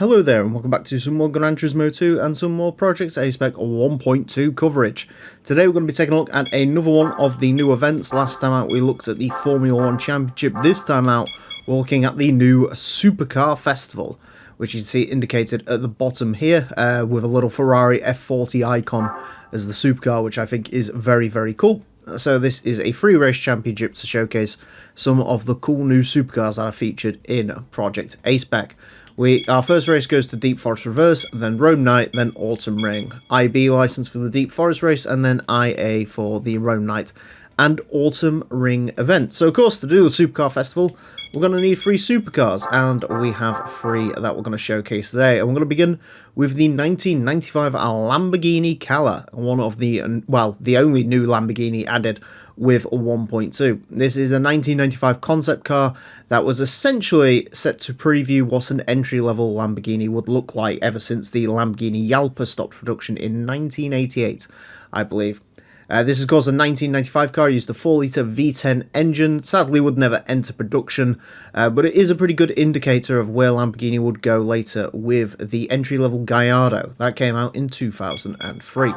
Hello there and welcome back to some more Gran Turismo 2 and some more Project A-Spec 1.2 coverage. Today we're going to be taking a look at another one of the new events. Last time out we looked at the Formula 1 Championship. This time out we're looking at the new Supercar Festival, which you can see indicated at the bottom here with a little Ferrari F40 icon as the supercar, which I think is very, very cool. So this is a free race championship to showcase some of the cool new supercars that are featured in Project A-Spec. Our first race goes to Deep Forest Reverse, then Rome Night, then Autumn Ring. IB license for the Deep Forest race, and then IA for the Rome Night and Autumn Ring event. So of course, to do the Supercar Festival, we're going to need 3 supercars, and we have 3 that we're going to showcase today. And we're going to begin with the 1995 Lamborghini Cala, one of the, well, the only new Lamborghini added with 1.2. This is a 1995 concept car that was essentially set to preview what an entry-level Lamborghini would look like ever since the Lamborghini Jalpa stopped production in 1988, I believe. This is, of course, a 1995 car, used a 4-litre V10 engine. Sadly, would never enter production, but it is a pretty good indicator of where Lamborghini would go later with the entry-level Gallardo. That came out in 2003.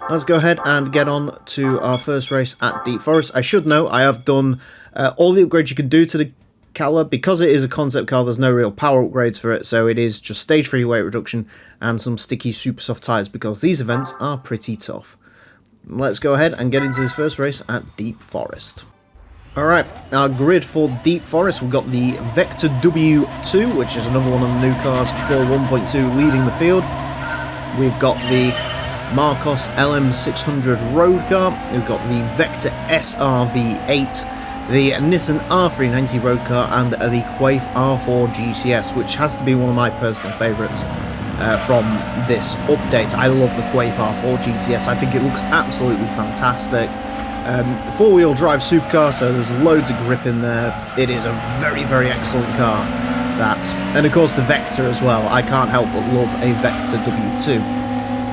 Let's go ahead and get on to our first race at Deep Forest. I should note, I have done all the upgrades you can do to the Cala. Because it is a concept car, there's no real power upgrades for it, so it is just stage 3 weight reduction and some sticky super soft tyres, because these events are pretty tough. Let's go ahead and get into this first race at Deep Forest. Alright, our grid for Deep Forest, we've got the Vector W2, which is another one of the new cars for 1.2 leading the field. We've got the Marcos LM600 road car, we've got the Vector SRV8, the Nissan R390 road car, and the Quaif R4 GCS, which has to be one of my personal favourites from this update. I love the Quaif R4 GTS. I think it looks absolutely fantastic. 4-wheel drive supercar, so there's loads of grip in there. It is a very, very excellent car. And of course the Vector as well. I can't help but love a Vector W2.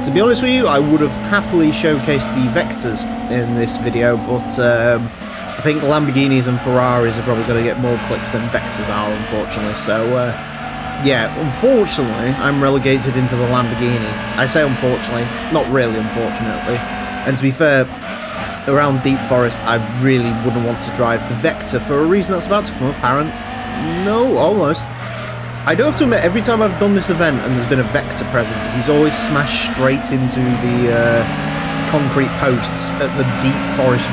To be honest with you, I would have happily showcased the Vectors in this video, but I think Lamborghinis and Ferraris are probably going to get more clicks than Vectors are, unfortunately. So yeah, unfortunately, I'm relegated into the Lamborghini. I say unfortunately, not really unfortunately. And to be fair, around Deep Forest, I really wouldn't want to drive the Vector for a reason that's about to become apparent. No, almost. I do have to admit, every time I've done this event and there's been a Vector present, he's always smashed straight into the concrete posts at the Deep Forest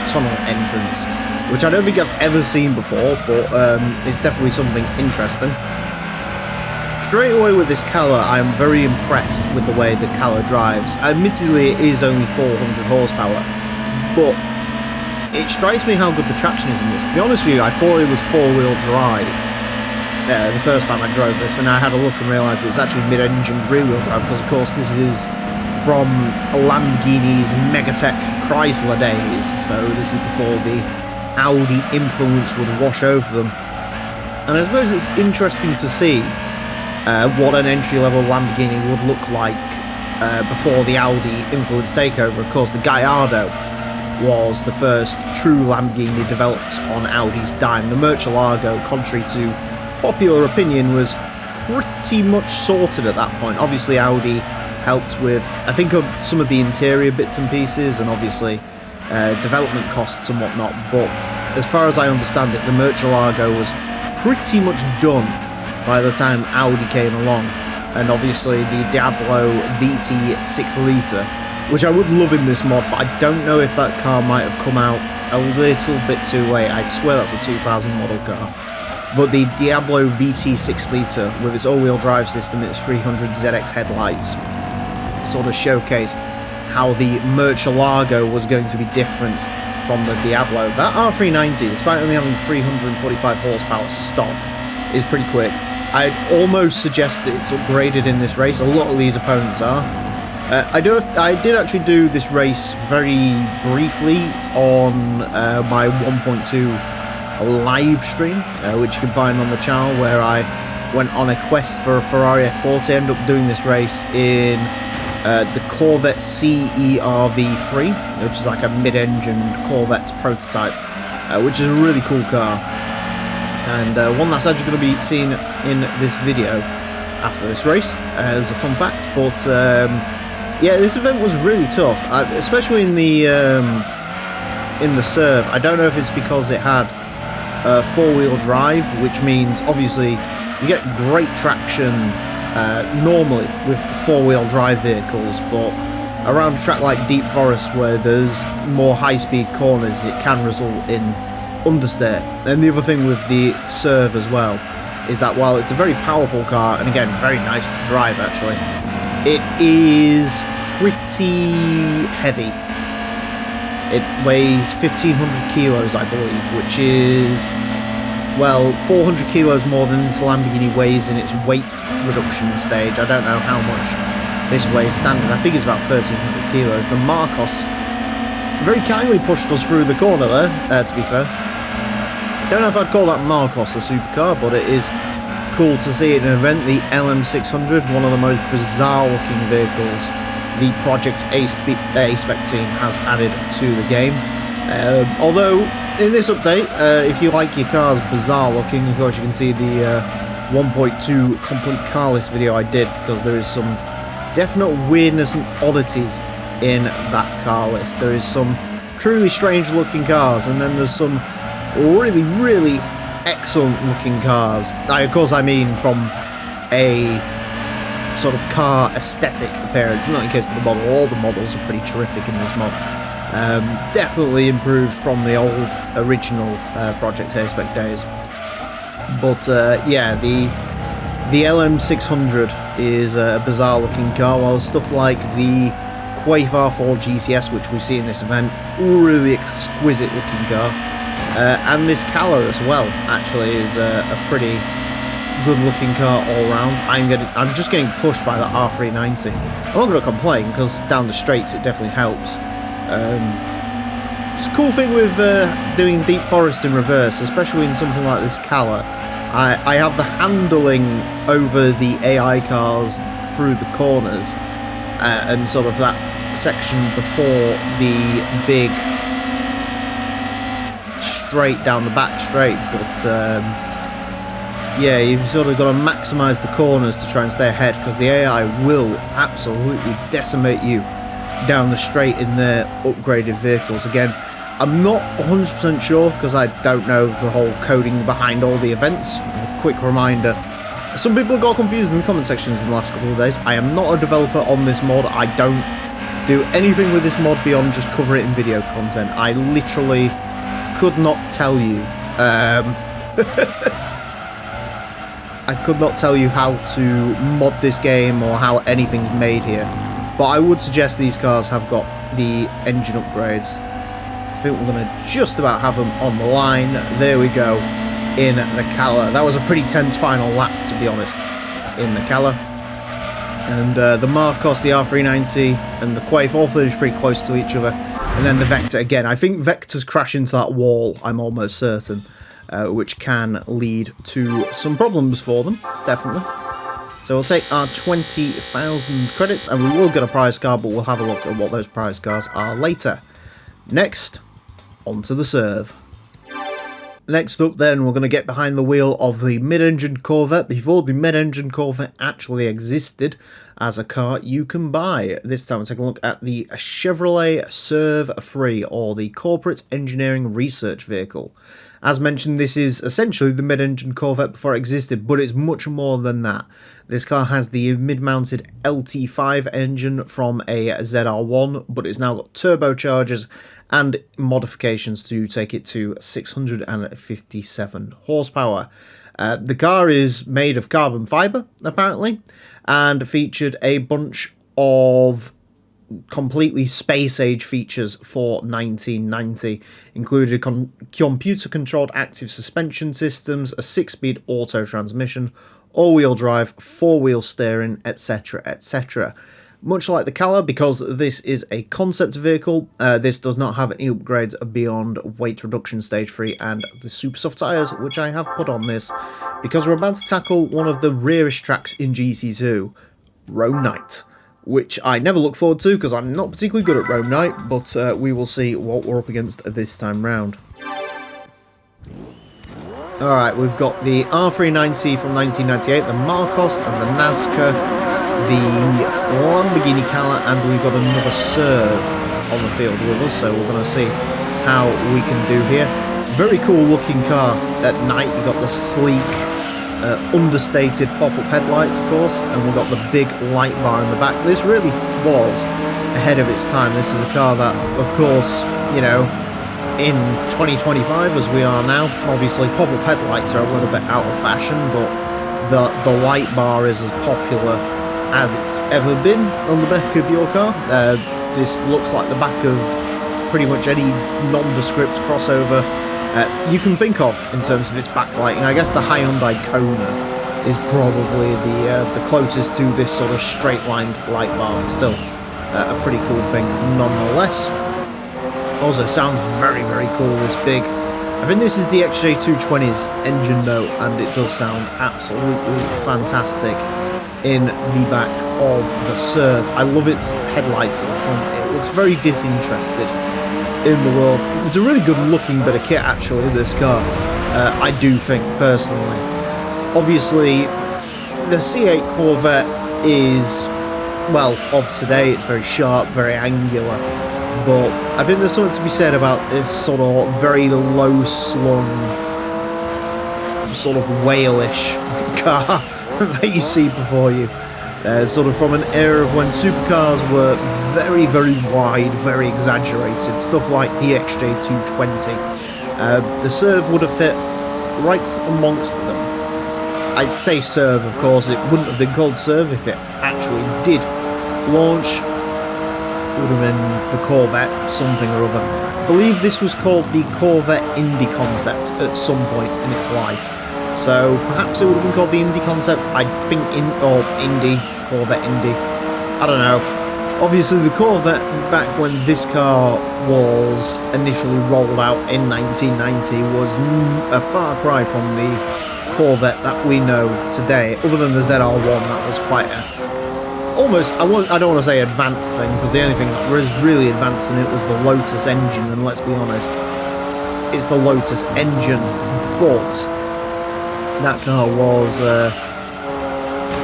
tunnel entrance, which I don't think I've ever seen before, but it's definitely something interesting. Straight away with this Cala, I'm very impressed with the way the Cala drives. Admittedly, it is only 400 horsepower, but it strikes me how good the traction is in this. To be honest with you, I thought it was 4-wheel drive the first time I drove this, and I had a look and realised it's actually mid-engine rear-wheel drive, because of course this is from Lamborghini's Megatech Chrysler days, so this is before the Audi influence would wash over them. And I suppose it's interesting to see what an entry-level Lamborghini would look like before the Audi influence takeover. Of course, the Gallardo was the first true Lamborghini developed on Audi's dime. The Murcielago, contrary to popular opinion, was pretty much sorted at that point. Obviously, Audi helped with, I think, some of the interior bits and pieces, and obviously development costs and whatnot, but as far as I understand it, the Murcielago was pretty much done by the time Audi came along. And obviously the Diablo VT 6-litre, which I would love in this mod, but I don't know if that car might have come out a little bit too late. I'd swear that's a 2000 model car. But the Diablo VT 6-litre with its all-wheel drive system, its 300 ZX headlights, sort of showcased how the Murcielago was going to be different from the Diablo. That R390, despite only having 345 horsepower stock, is pretty quick. I'd almost suggest that it's upgraded in this race. A lot of these opponents are. I did actually do this race very briefly on my 1.2 live stream, which you can find on the channel, where I went on a quest for a Ferrari F40. I ended up doing this race in the Corvette CERV3, which is like a mid-engine Corvette prototype, which is a really cool car. and one that's actually going to be seen in this video. after this race, as a fun fact. But yeah, this event was really tough, especially in the CERV. I don't know if it's because it had four-wheel drive, which means obviously you get great traction normally with four-wheel drive vehicles, but around a track like Deep Forest where there's more high-speed corners, it can result in understeer. And the other thing with the CERV as well is that while it's a very powerful car, and again very nice to drive actually, it is pretty heavy. It weighs 1,500 kilos, I believe, which is, well, 400 kilos more than this Lamborghini weighs in its weight reduction stage. I don't know how much this weighs standard. I think it's about 1,300 kilos. The Marcos very kindly pushed us through the corner there, to be fair. Don't know if I'd call that Marcos a supercar, but it is cool to see it in an event. The LM600, one of the most bizarre looking vehicles the Project A-Spec team has added to the game. Although in this update, if you like your cars bizarre looking, of course you can see the 1.2 complete car list video I did, because there is some definite weirdness and oddities in that car list. There is some truly strange looking cars, and then there's some really excellent looking cars. Of course I mean from a sort of car aesthetic appearance, not in case of the model. All the models are pretty terrific in this mod. Definitely improved from the old original Project A-Spec days. But yeah, the LM600 is a bizarre looking car, while stuff like the Quaife R4 GTS, which we see in this event, really exquisite looking car. And this Cala as well, actually, is a pretty good looking car all round. I'm just getting pushed by the R390. I'm not going to complain, because down the straights it definitely helps. It's a cool thing with doing Deep Forest in reverse, especially in something like this Cala. I have the handling over the AI cars through the corners, and sort of that section before the big straight down the back straight, but yeah, you've sort of got to maximise the corners to try and stay ahead, because the AI will absolutely decimate you down the straight in their upgraded vehicles. Again, I'm not 100% sure, because I don't know the whole coding behind all the events. A quick reminder, some people got confused in the comment sections in the last couple of days. I am not a developer on this mod. I don't do anything with this mod beyond just cover it in video content. I literally could not tell you I could not tell you how to mod this game or how anything's made here, but I would suggest these cars have got the engine upgrades. I think we're going to just about have them on the line. There we go, in the Cala. That was a pretty tense final lap, to be honest, in the Cala. And the Marcos, the R390 and the Quaife all finished pretty close to each other. And then the Vector again. I think Vector's crash into that wall, I'm almost certain, which can lead to some problems for them, definitely. So we'll take our 20,000 credits, and we will get a prize car, but we'll have a look at what those prize cars are later. Next, onto the CERV. Next up then, we're going to get behind the wheel of the mid-engine Corvette before the mid-engine Corvette actually existed as a car you can buy. This time we'll take a look at the Chevrolet CERV 3, or the Corporate Engineering Research Vehicle. As mentioned, this is essentially the mid-engine Corvette before it existed, but it's much more than that. This car has the mid-mounted LT5 engine from a ZR1, but it's now got turbochargers and modifications to take it to 657 horsepower. The car is made of carbon fibre, apparently, and featured a bunch of completely space-age features for 1990, included computer-controlled active suspension systems, a 6-speed auto transmission, all-wheel drive, four-wheel steering, etc, etc. Much like the Cala, because this is a concept vehicle, this does not have any upgrades beyond weight reduction stage 3 and the super soft tyres, which I have put on this, because we're about to tackle one of the rarest tracks in GT2, Rome Night, which I never look forward to because I'm not particularly good at Rome Night, but we will see what we're up against this time round. Alright, we've got the R390 from 1998, the Marcos and the Nazca, the Lamborghini Cala, and we've got another CERV on the field with us, so we're going to see how we can do here. Very cool looking car at night. You've got the sleek, understated pop-up headlights, of course, and we've got the big light bar in the back. This really was ahead of its time. This is a car that, of course, you know, in 2025 as we are now, obviously pop-up headlights are a little bit out of fashion, but the light bar is as popular as it's ever been on the back of your car. This looks like the back of pretty much any nondescript crossover you can think of in terms of its backlighting. I guess the Hyundai Kona is probably the closest to this sort of straight-lined light bar, but still a pretty cool thing nonetheless. Also sounds very, very cool, this big. I think this is the HWTsuchiyaNathan's engine note, and it does sound absolutely fantastic in the back of the CERV. I love its headlights at the front. It looks very disinterested in the world. It's a really good looking bit of kit actually, this car, I do think personally. Obviously the C8 Corvette is, well, of today, it's very sharp, very angular, but I think there's something to be said about this sort of very low slung, sort of whale-ish car that you see before you. Sort of from an era of when supercars were very, very wide, very exaggerated, stuff like the XJ220. The CERV would have fit right amongst them. I'd say CERV, of course, it wouldn't have been called CERV if it actually did launch. It would have been the Corvette something or other. I believe this was called the Corvette Indy Concept at some point in its life. So perhaps it would have been called the Indy Concept, I think, Indy, Corvette Indy, I don't know. Obviously the Corvette, back when this car was initially rolled out in 1990, was a far cry from the Corvette that we know today. Other than the ZR1, that was quite a, almost, I don't want to say advanced thing, because the only thing that was really advanced in it was the Lotus engine, and let's be honest, it's the Lotus engine, but that car was,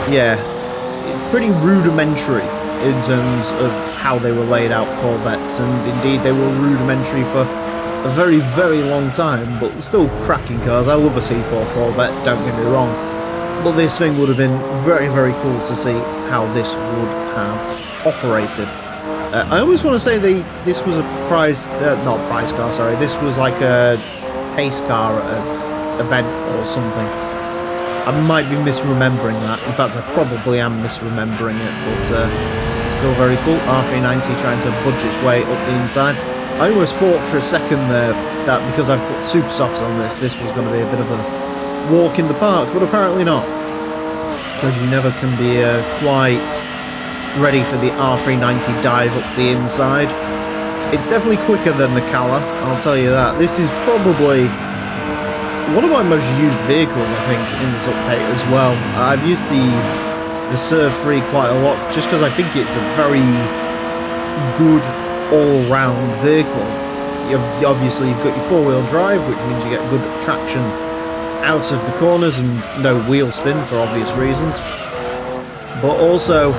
yeah, pretty rudimentary in terms of how they were laid out, Corvettes, and indeed they were rudimentary for a very, very long time, but still cracking cars. I love a C4 Corvette, don't get me wrong, but this thing would have been very, very cool to see how this would have operated. I almost want to say this was a prize, not prize car, sorry, this was like a pace car at an event or something. I might be misremembering that. In fact, I probably am misremembering it, but still very cool. R390 trying to budge its way up the inside. I almost thought for a second there that because I've put super softs on this was going to be a bit of a walk in the park, but apparently not. Because you never can be quite ready for the R390 dive up the inside. It's definitely quicker than the Cala, I'll tell you that. This is probably one of my most used vehicles, I think, in this update as well. I've used the CERV 3 quite a lot, just because I think it's a very good all-round vehicle. Obviously, you've got your four-wheel drive, which means you get good traction out of the corners and no wheel spin for obvious reasons. But also,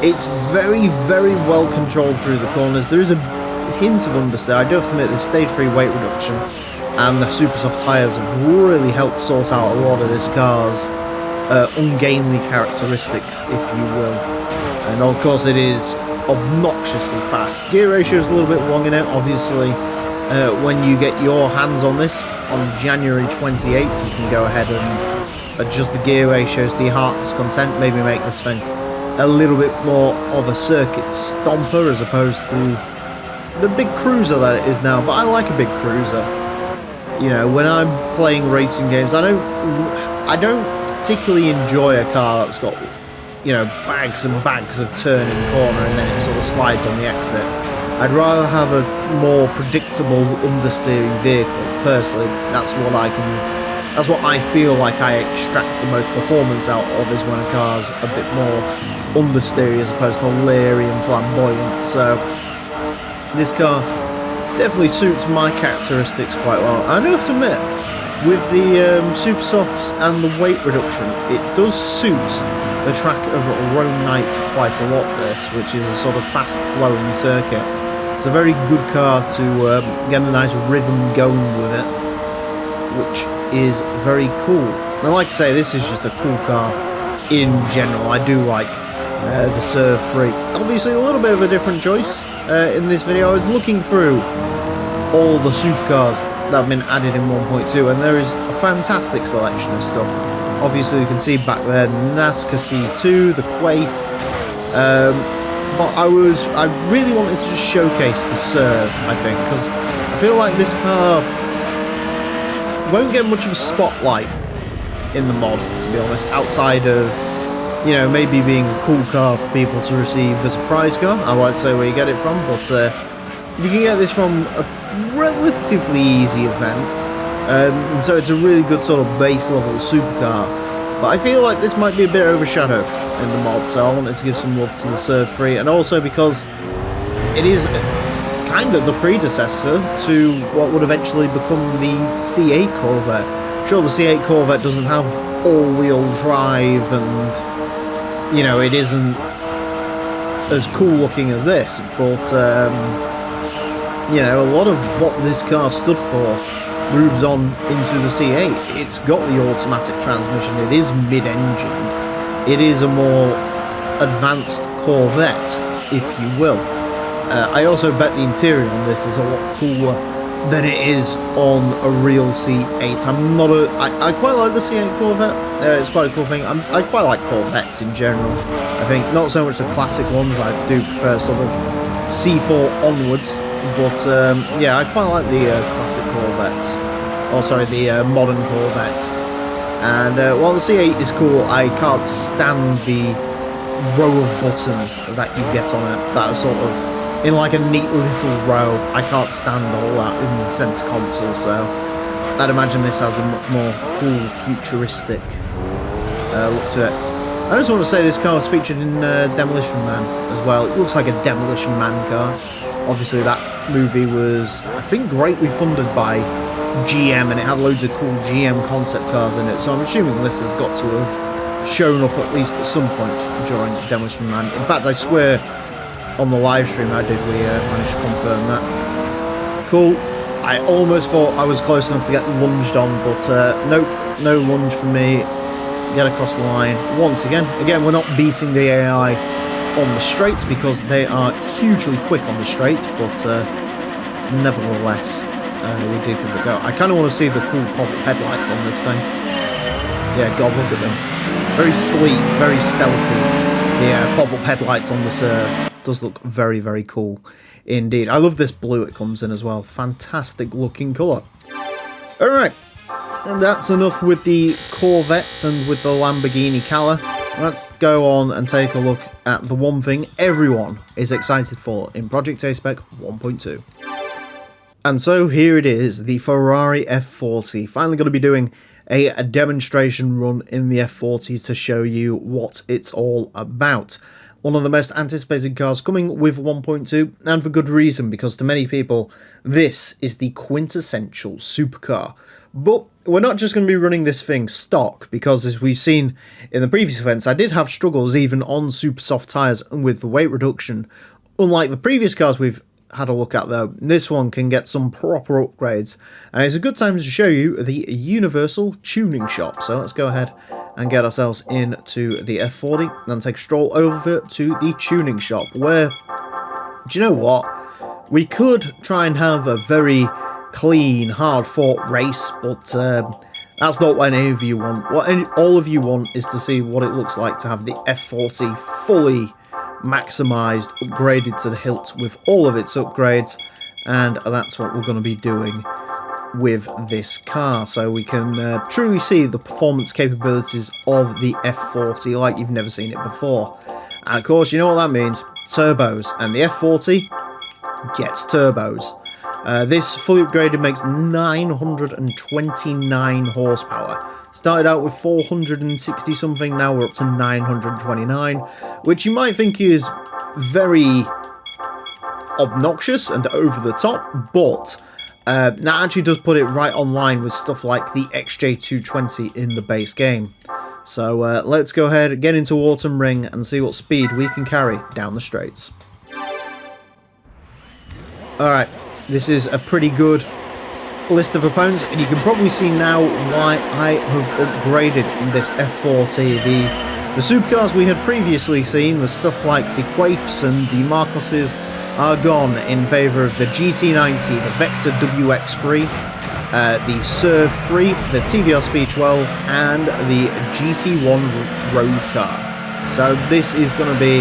it's very, very well controlled through the corners. There is a hint of understeer. I do have to admit, the stage 3 weight reduction and the super soft tyres have really helped sort out a lot of this car's ungainly characteristics, if you will. And of course it is obnoxiously fast. Gear ratio is a little bit long in it, obviously. When you get your hands on this on January 28th, you can go ahead and adjust the gear ratios to your heart's content, maybe make this thing a little bit more of a circuit stomper as opposed to the big cruiser that it is now. But I like a big cruiser. You know, when I'm playing racing games, I don't particularly enjoy a car that's got, you know, bags and bags of turning corner and then it sort of slides on the exit. I'd rather have a more predictable understeering vehicle, personally. That's what I feel like I extract the most performance out of, is when a car's a bit more understeery as opposed to leery and flamboyant. So this car definitely suits my characteristics quite well. I do have to admit, With the super softs and the weight reduction, it does suit the track of Rome Night quite a lot, this, which is a sort of fast-flowing circuit. It's a very good car to get a nice rhythm going with it, which is very cool. And like I say, this is just a cool car in general. I do like the CERV 3. Obviously a little bit of a different choice in this video. I was looking through all the supercars that have been added in 1.2, and there is a fantastic selection of stuff. Obviously you can see back there NASCAR C2, the Quaif, but I really wanted to just showcase the CERV, I think, because I feel like this car won't get much of a spotlight in the mod, to be honest, outside of, you know, maybe being a cool car for people to receive as a prize car. I won't say where you get it from, but you can get this from a relatively easy event, and so it's a really good sort of base level supercar. But I feel like this might be a bit overshadowed in the mod, so I wanted to give some love to the CERV 3, and also because it is kind of the predecessor to what would eventually become the C8 Corvette. Sure, the C8 Corvette doesn't have all-wheel drive, and, you know, it isn't as cool looking as this, but you know, a lot of what this car stood for moves on into the C8. It's got the automatic transmission, it is mid-engined, it is a more advanced Corvette, if you will. I also bet the interior on this is a lot cooler than it is on a real C8. I quite like the C8 Corvette, it's quite a cool thing. I quite like Corvettes in general. I think not so much the classic ones, I do prefer sort of C4 onwards, but yeah, I quite like the classic Corvettes, or sorry, the modern Corvettes. And while the C8 is cool, I can't stand the row of buttons that you get on it, that are sort of in like a neat little row. I can't stand all that in the centre console, so I'd imagine this has a much more cool, futuristic look to it. I just want to say this car was featured in Demolition Man as well. It looks like a Demolition Man car. Obviously that movie was, I think, greatly funded by GM, and it had loads of cool GM concept cars in it, so I'm assuming this has got to have shown up at least at some point during Demolition Man. In fact, I swear on the live stream I did, we managed to confirm that. Cool. I almost thought I was close enough to get lunged on, but nope, no lunge from me. Get across the line once again. Again, we're not beating the AI on the straights because they are hugely quick on the straights, but nevertheless, we did give it a go. I kind of want to see the cool pop-up headlights on this thing. Yeah, God, look at them. Very sleek, very stealthy. The pop-up headlights on the CERV does look very, very cool indeed. I love this blue it comes in as well. Fantastic looking colour. Alright, and that's enough with the Corvettes and with the Lamborghini Cala. Let's go on and take a look at the one thing everyone is excited for in Project A-Spec 1.2. And so here it is, the Ferrari F40. Finally going to be doing a demonstration run in the F40 to show you what it's all about. One of the most anticipated cars coming with 1.2, and for good reason, because to many people, this is the quintessential supercar. But we're not just going to be running this thing stock, because as we've seen in the previous events, I did have struggles even on super soft tyres and with the weight reduction. Unlike the previous cars we've had a look at though, this one can get some proper upgrades, and it's a good time to show you the universal tuning shop. So let's go ahead and get ourselves into the F40 and take a stroll over to the tuning shop, where, do you know what, we could try and have a very clean, hard-fought race, but that's not what any of you want. What all of you want is to see what it looks like to have the F40 fully maximised, upgraded to the hilt with all of its upgrades, and that's what we're going to be doing with this car, so we can truly see the performance capabilities of the F40 like you've never seen it before. And of course, you know what that means, turbos, and the F40 gets turbos. This fully upgraded makes 929 horsepower. Started out with 460 something, now we're up to 929, which you might think is very obnoxious and over the top, but That actually does put it right online with stuff like the HWTsuchiyaNathan in the base game. So let's go ahead, get into Autumn Ring and see what speed we can carry down the straights. Alright, this is a pretty good list of opponents, and you can probably see now why I have upgraded this F40. The supercars we had previously seen, the stuff like the Quaifs and the Marcoses, are gone in favour of the GT90, the Vector WX3, the CERV 3, the TVR Speed 12, and the GT1 road car. So this is going to be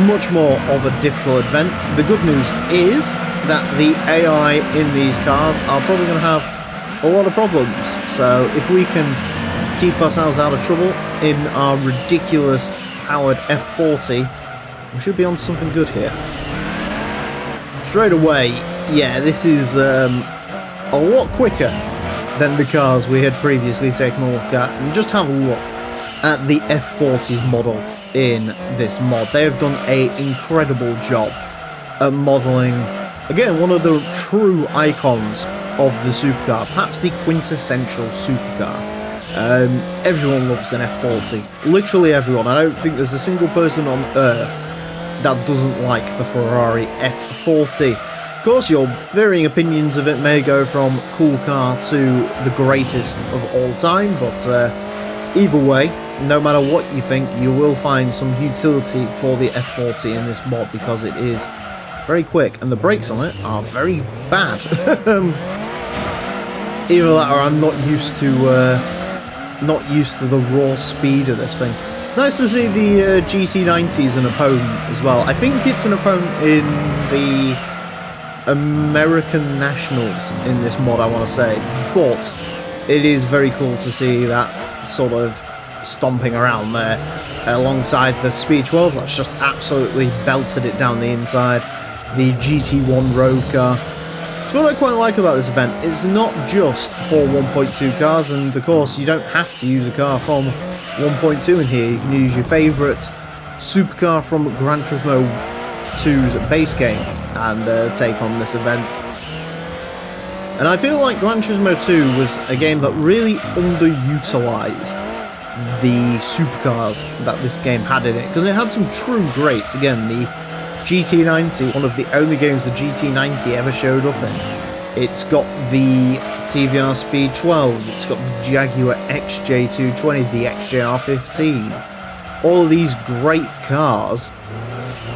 much more of a difficult event. The good news is that the AI in these cars are probably going to have a lot of problems. So if we can keep ourselves out of trouble in our ridiculous powered F40, we should be on something good here. Straight away, yeah, this is a lot quicker than the cars we had previously taken a look at. And just have a look at the F40's model in this mod. They have done an incredible job at modelling, again, one of the true icons of the supercar, perhaps the quintessential supercar. Everyone loves an F40, literally everyone. I don't think there's a single person on earth that doesn't like the Ferrari F40. Of course, your varying opinions of it may go from cool car to the greatest of all time, but either way, no matter what you think, you will find some utility for the F40 in this mod because it is very quick, and the brakes on it are very bad. Either that, or I'm not used to the raw speed of this thing. It's nice to see the GT90 as an opponent as well. I think it's an opponent in the American Nationals in this mod, I want to say, but it is very cool to see that sort of stomping around there alongside the Speed 12 that's just absolutely belted it down the inside. The GT1 road car. It's what I quite like about this event. It's not just for 1.2 cars, and of course you don't have to use a car from 1.2 in here. You can use your favourite supercar from Gran Turismo 2's base game and take on this event. And I feel like Gran Turismo 2 was a game that really underutilised the supercars that this game had in it, because it had some true greats. Again, the GT90, one of the only games the GT90 ever showed up in. It's got the TVR Speed 12, it's got the Jaguar XJ220, the XJR15. All of these great cars,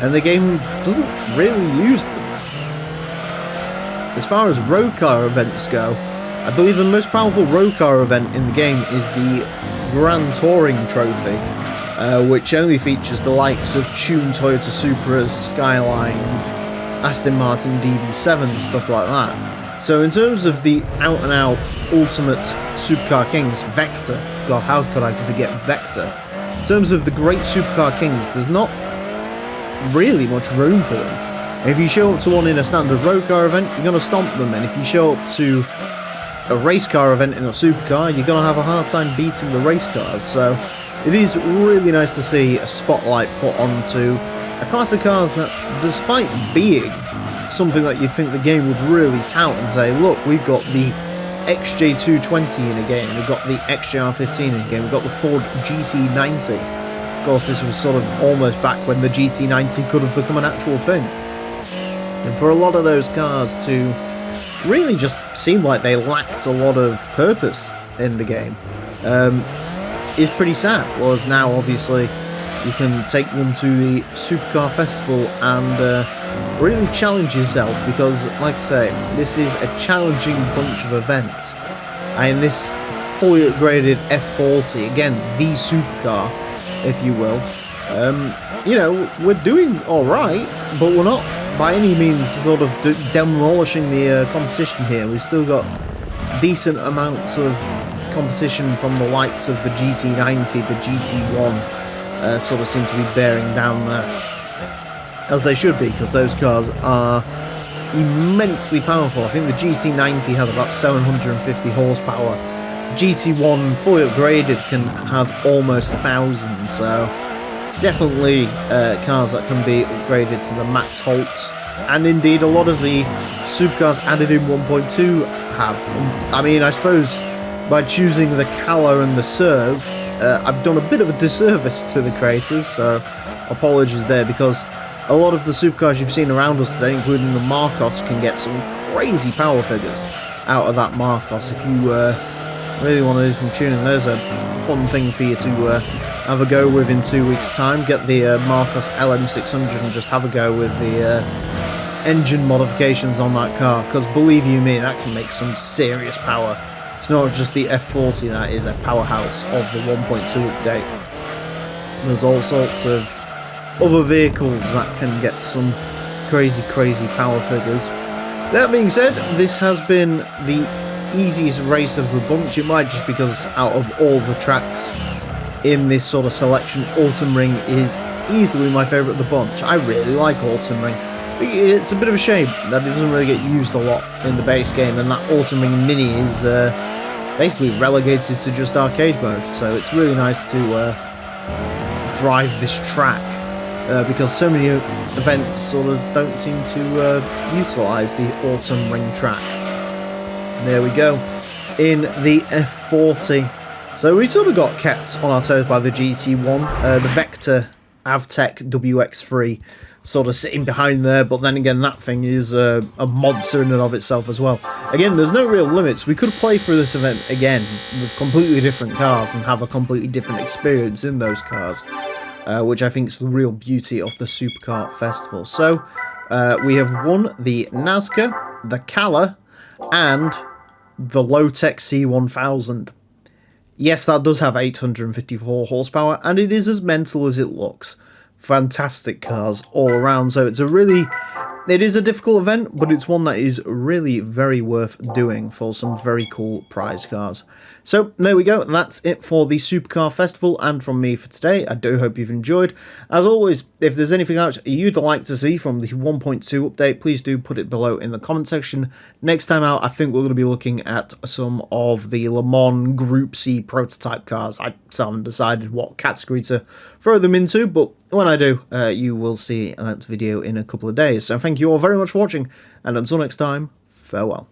and the game doesn't really use them. As far as road car events go, I believe the most powerful road car event in the game is the Gran Touring Trophy, which only features the likes of tuned Toyota Supras, Skylines, Aston Martin DB7, stuff like that. So in terms of the out-and-out ultimate supercar kings, Vector, God, how could I forget Vector? In terms of the great supercar kings, there's not really much room for them. And if you show up to one in a standard road car event, you're going to stomp them, and if you show up to a race car event in a supercar, you're going to have a hard time beating the race cars. So it is really nice to see a spotlight put onto a class of cars that, despite being something that you'd think the game would really tout and say, look, we've got the XJ220 in a game, we've got the XJR15 in a game, we've got the Ford GT90. Of course, this was sort of almost back when the GT90 could have become an actual thing. And for a lot of those cars to really just seem like they lacked a lot of purpose in the game is pretty sad. Whereas now, obviously, you can take them to the Supercar Festival and really challenge yourself, because, like I say, this is a challenging bunch of events. And this fully upgraded F40, again, the supercar, if you will, you know, we're doing alright, but we're not by any means sort of demolishing the competition here. We've still got decent amounts of competition from the likes of the GT90, the GT1, sort of seem to be bearing down there, as they should be, because those cars are immensely powerful. I think the GT90 has about 750 horsepower. GT1 fully upgraded can have almost 1,000, so definitely cars that can be upgraded to the max Holtz and indeed a lot of the supercars added in 1.2 have. I mean, I suppose by choosing the Cala and the CERV, I've done a bit of a disservice to the creators, so apologies there, because a lot of the supercars you've seen around us today, including the Marcos, can get some crazy power figures out of that Marcos. If you really want to do some tuning, there's a fun thing for you to have a go with in 2 weeks' time. Get the Marcos LM600 and just have a go with the engine modifications on that car, because believe you me, that can make some serious power. It's not just the F40 that is a powerhouse of the 1.2 update. There's all sorts of other vehicles that can get some crazy power figures. That being said, this has been the easiest race of the bunch. It might just because out of all the tracks in this sort of selection, Autumn Ring is easily my favourite of the bunch. I really like Autumn Ring. It's a bit of a shame that it doesn't really get used a lot in the base game, and that Autumn Ring Mini is basically relegated to just arcade mode. So it's really nice to drive this track, because so many events sort of don't seem to utilise the Autumn Ring track. There we go, in the F40. So we sort of got kept on our toes by the GT1, the Vector Avtec WX3 sort of sitting behind there, but then again that thing is a monster in and of itself as well. Again, there's no real limits. We could play through this event again with completely different cars and have a completely different experience in those cars, which I think is the real beauty of the Supercar Festival. So we have won the Nazca, the Cala, and the low-tech C1000. Yes, that does have 854 horsepower, and it is as mental as it looks. Fantastic cars all around, so it is a difficult event, but it's one that is really very worth doing for some very cool prize cars. So there we go, that's it for the Supercar Festival, and from me for today. I do hope you've enjoyed. As always, if there's anything else you'd like to see from the 1.2 update, please do put it below in the comment section. Next time out, I think we're going to be looking at some of the Le Mans Group C prototype cars. I still haven't decided what category to throw them into, but when I do, you will see that video in a couple of days. So thank you all very much for watching, and until next time, farewell.